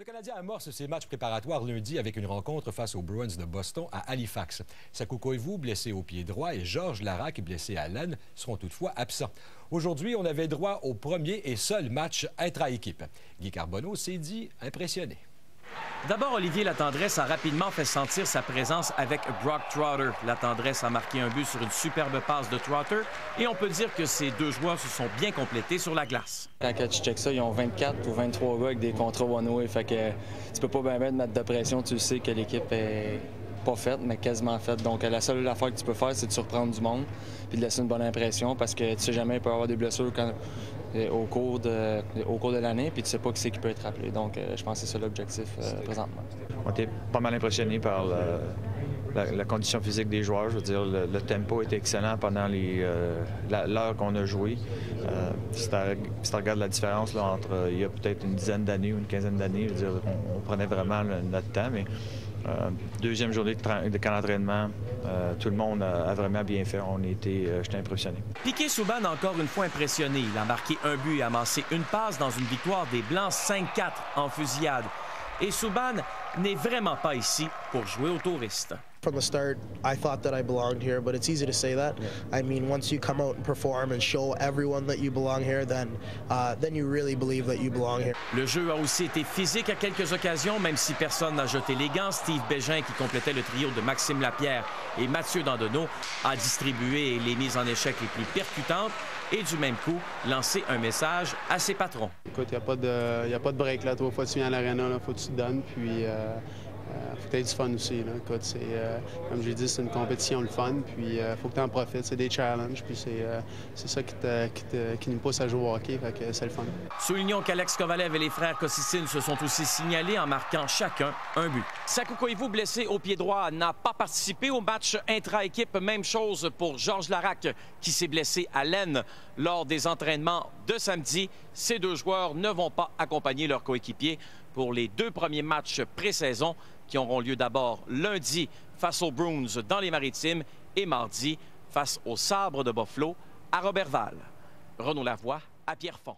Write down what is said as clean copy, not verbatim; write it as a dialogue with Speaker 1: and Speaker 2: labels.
Speaker 1: Le Canadien amorce ses matchs préparatoires lundi avec une rencontre face aux Bruins de Boston à Halifax. Saku Koivu, blessé au pied droit, et Georges Laraque, blessé à l'aine, seront toutefois absents. Aujourd'hui, on avait droit au premier et seul match intra-équipe. Guy Carbonneau s'est dit impressionné.
Speaker 2: D'abord, Olivier Latendresse a rapidement fait sentir sa présence avec Brock Trotter. Latendresse a marqué un but sur une superbe passe de Trotter et on peut dire que ces deux joueurs se sont bien complétés sur la glace.
Speaker 3: Quand tu checkes ça, ils ont 24 ou 23 gars avec des contrats one-way. Fait que tu peux pas bien mettre de pression. Tu sais que l'équipe est pas faite, mais quasiment faite. Donc la seule affaire que tu peux faire, c'est de surprendre du monde puis de laisser une bonne impression parce que tu sais jamais, il peut y avoir des blessures au cours de l'année, puis tu sais pas qui c'est qui peut être rappelé. Donc, je pense que c'est ça l'objectif présentement.
Speaker 4: On était pas mal impressionné par la condition physique des joueurs. Je veux dire, le tempo était excellent pendant l'heure qu'on a joué. Si tu regardes la différence là, entre il y a peut-être une dizaine d'années ou une quinzaine d'années, je veux dire, on prenait vraiment notre temps, mais deuxième journée de camp d'entraînement, tout le monde a vraiment bien fait. J'étais impressionné.
Speaker 2: Piquet Souban a encore une fois impressionné. Il a marqué un but et amassé une passe dans une victoire des Blancs 5-4 en fusillade. Et Souban n'est vraiment pas ici pour jouer aux touristes.
Speaker 5: From the start, I thought that I belonged here, but it's easy to say that. I mean, once you come out and perform and show everyone that you belong here, then you really believe that you belong here.
Speaker 2: Le jeu a aussi été physique à quelques occasions, même si personne n'a jeté les gants. Steve Bégin, qui complétait le trio de Maxime Lapierre et Mathieu Dandonneau, a distribué les mises en échec les plus percutantes et du même coup, lancé un message à ses patrons.
Speaker 6: Écoute, il n'y a pas de break là. 3 fois tu viens à l'aréna, il faut que tu te donnes, puis faut que tu aies du fun aussi. Là. Écoute, comme j'ai dit, c'est une compétition le fun, puis il faut que tu en profites. C'est des challenges, puis c'est ça qui nous pousse à jouer au hockey, fait que c'est le fun.
Speaker 2: Soulignons qu'Alex Kovalev et les frères Kostitsyn se sont aussi signalés en marquant chacun un but. Saku Koivu, blessé au pied droit, n'a pas participé au match intra-équipe. Même chose pour Georges Laraque, qui s'est blessé à l'aine lors des entraînements de samedi. Ces deux joueurs ne vont pas accompagner leurs coéquipiers pour les 2 premiers matchs pré-saison qui auront lieu d'abord lundi face aux Bruins dans les Maritimes et mardi face aux Sabres de Buffalo à Roberval. Renaud Lavoie à Pierrefonds.